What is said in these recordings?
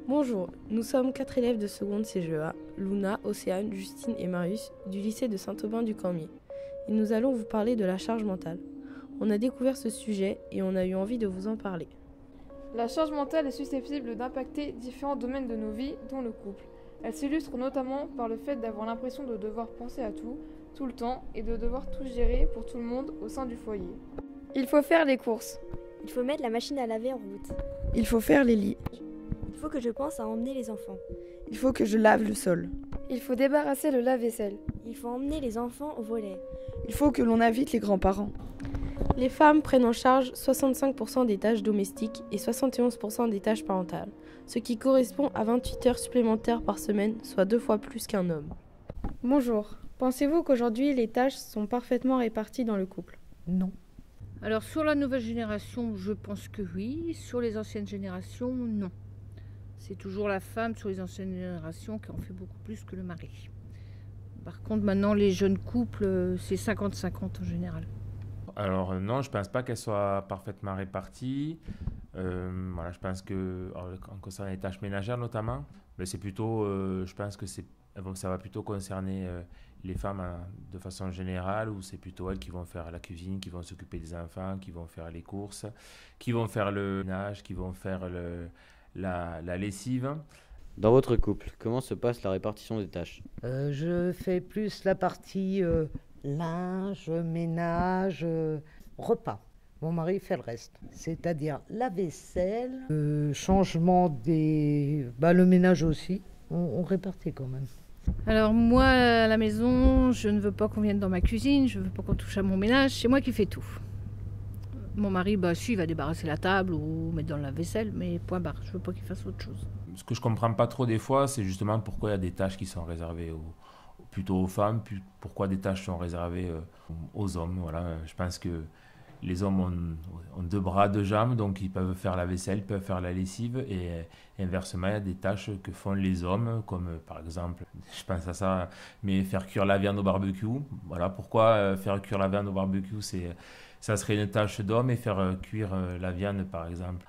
Bonjour, nous sommes 4 élèves de seconde CGEA, Luna, Océane, Justine et Marius, du lycée de Saint-Aubin-du-Cormier. Et nous allons vous parler de la charge mentale. On a découvert ce sujet et on a eu envie de vous en parler. La charge mentale est susceptible d'impacter différents domaines de nos vies, dont le couple. Elle s'illustre notamment par le fait d'avoir l'impression de devoir penser à tout le temps, et de devoir tout gérer pour tout le monde au sein du foyer. Il faut faire les courses. Il faut mettre la machine à laver en route. Il faut faire les lits. Il faut que je pense à emmener les enfants. Il faut que je lave le sol. Il faut débarrasser le lave-vaisselle. Il faut emmener les enfants au volet. Il faut que l'on invite les grands-parents. Les femmes prennent en charge 65% des tâches domestiques et 71% des tâches parentales, ce qui correspond à 28 heures supplémentaires par semaine, soit 2 fois plus qu'un homme. Bonjour. Pensez-vous qu'aujourd'hui les tâches sont parfaitement réparties dans le couple ? Non. Alors sur la nouvelle génération, je pense que oui. Sur les anciennes générations, non. C'est toujours la femme sur les anciennes générations qui en fait beaucoup plus que le mari. Par contre, maintenant, les jeunes couples, c'est 50-50 en général. Alors non, je pense pas qu'elle soit parfaitement répartie. Voilà, je pense que en concernant les tâches ménagères notamment, mais c'est plutôt, je pense que ça va plutôt concerner les femmes de façon générale, où c'est plutôt elles qui vont faire la cuisine, qui vont s'occuper des enfants, qui vont faire les courses, qui vont faire le ménage, qui vont faire la lessive. Dans votre couple, comment se passe la répartition des tâches ? Je fais plus la partie linge, ménage, repas. Mon mari fait le reste, c'est-à-dire la vaisselle, changement le ménage aussi. On répartit quand même. Alors moi, à la maison, je ne veux pas qu'on vienne dans ma cuisine, je ne veux pas qu'on touche à mon ménage, c'est moi qui fais tout. Mon mari, il va débarrasser la table ou mettre dans la vaisselle, mais point barre, je ne veux pas qu'il fasse autre chose. Ce que je ne comprends pas trop des fois, c'est justement pourquoi il y a des tâches qui sont réservées plutôt aux femmes, pourquoi des tâches sont réservées aux hommes. Voilà. Je pense que les hommes ont 2 bras, 2 jambes, donc ils peuvent faire la vaisselle, ils peuvent faire la lessive, et inversement, il y a des tâches que font les hommes, comme par exemple, je pense à ça, mais faire cuire la viande au barbecue. Voilà, pourquoi faire cuire la viande au barbecue, ça serait une tâche d'homme, et faire cuire la viande, par exemple,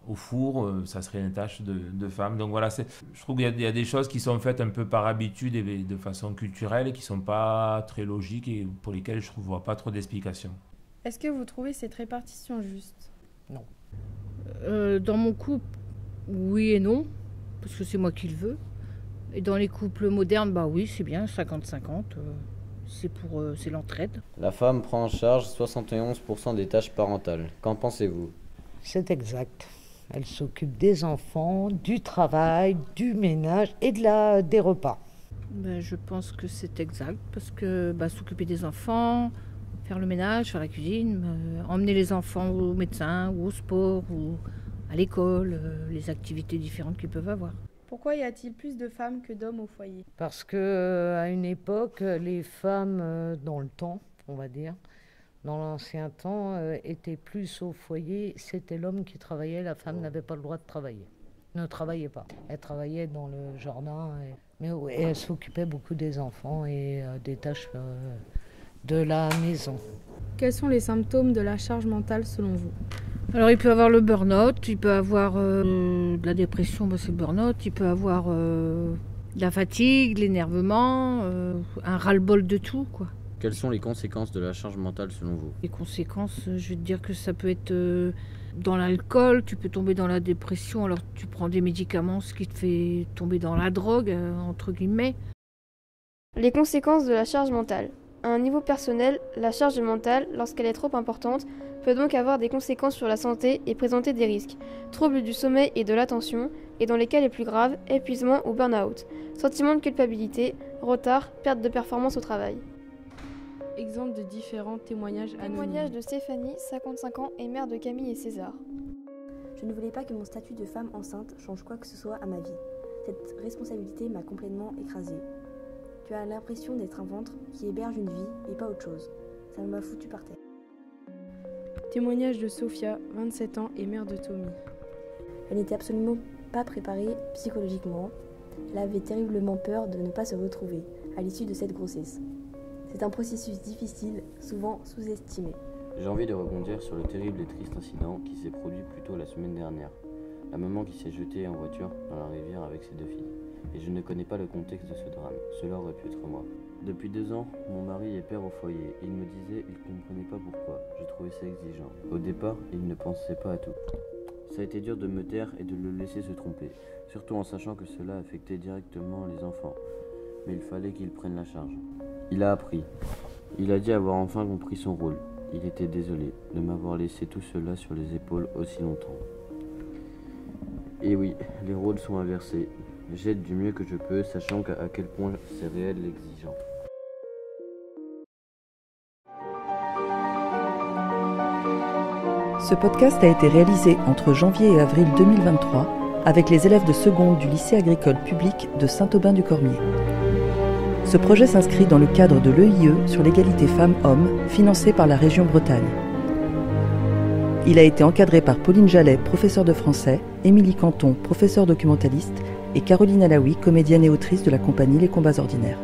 au four, ça serait une tâche de femme. Donc voilà, je trouve qu'il y a des choses qui sont faites un peu par habitude et de façon culturelle, et qui ne sont pas très logiques, et pour lesquelles je ne vois pas trop d'explications. Est-ce que vous trouvez cette répartition juste ? Non. Dans mon couple, oui et non, parce que c'est moi qui le veux. Et dans les couples modernes, oui, c'est bien, 50-50. C'est l'entraide. La femme prend en charge 71% des tâches parentales. Qu'en pensez-vous ? C'est exact. Elle s'occupe des enfants, du travail, du ménage et des repas. Je pense que c'est exact, parce que s'occuper des enfants, faire le ménage, faire la cuisine, emmener les enfants au médecin ou au sport ou à l'école, les activités différentes qu'ils peuvent avoir. Pourquoi y a-t-il plus de femmes que d'hommes au foyer ? Parce qu'à une époque, les femmes, dans le temps, on va dire, dans l'ancien temps, étaient plus au foyer. C'était l'homme qui travaillait, la femme n'avait pas le droit de travailler. Ne travaillait pas. Elle travaillait dans le jardin, mais elle s'occupait beaucoup des enfants et des tâches de la maison. Quels sont les symptômes de la charge mentale selon vous ? Alors il peut avoir le burn-out, il peut avoir de la dépression, c'est le burn-out, il peut avoir de la fatigue, l'énervement, un ras-le-bol de tout, quoi. Quelles sont les conséquences de la charge mentale selon vous ? Les conséquences, je vais te dire que ça peut être dans l'alcool, tu peux tomber dans la dépression, alors tu prends des médicaments, ce qui te fait tomber dans la drogue, entre guillemets. Les conséquences de la charge mentale. À un niveau personnel, la charge mentale, lorsqu'elle est trop importante, peut donc avoir des conséquences sur la santé et présenter des risques. Troubles du sommeil et de l'attention, et dans les cas les plus graves, épuisement ou burn-out, sentiment de culpabilité, retard, perte de performance au travail. Exemple de différents témoignages anonymes. Témoignage de Stéphanie, 55 ans, et mère de Camille et César. Je ne voulais pas que mon statut de femme enceinte change quoi que ce soit à ma vie. Cette responsabilité m'a complètement écrasée. Tu as l'impression d'être un ventre qui héberge une vie et pas autre chose. Ça m'a foutu par terre. Témoignage de Sophia, 27 ans, et mère de Tommy. Elle n'était absolument pas préparée psychologiquement. Elle avait terriblement peur de ne pas se retrouver à l'issue de cette grossesse. C'est un processus difficile, souvent sous-estimé. J'ai envie de rebondir sur le terrible et triste incident qui s'est produit plus tôt la semaine dernière. La maman qui s'est jetée en voiture dans la rivière avec ses 2 filles. Et je ne connais pas le contexte de ce drame. Cela aurait pu être moi. Depuis 2 ans, mon mari est père au foyer. Il me disait qu'il ne comprenait pas pourquoi. Je trouvais ça exigeant. Au départ, il ne pensait pas à tout. Ça a été dur de me taire et de le laisser se tromper. Surtout en sachant que cela affectait directement les enfants. Mais il fallait qu'il prenne la charge. Il a appris. Il a dit avoir enfin compris son rôle. Il était désolé de m'avoir laissé tout cela sur les épaules aussi longtemps. Et oui, les rôles sont inversés. J'aide du mieux que je peux, sachant à quel point c'est réel l'exigeant. Ce podcast a été réalisé entre janvier et avril 2023 avec les élèves de seconde du lycée agricole public de Saint-Aubin-du-Cormier. Ce projet s'inscrit dans le cadre de l'EIE sur l'égalité femmes-hommes, financé par la région Bretagne. Il a été encadré par Pauline Jallet, professeure de français, Émilie Canton, professeure documentaliste, et Caroline Alaoui, comédienne et autrice de la compagnie Les Combats Ordinaires.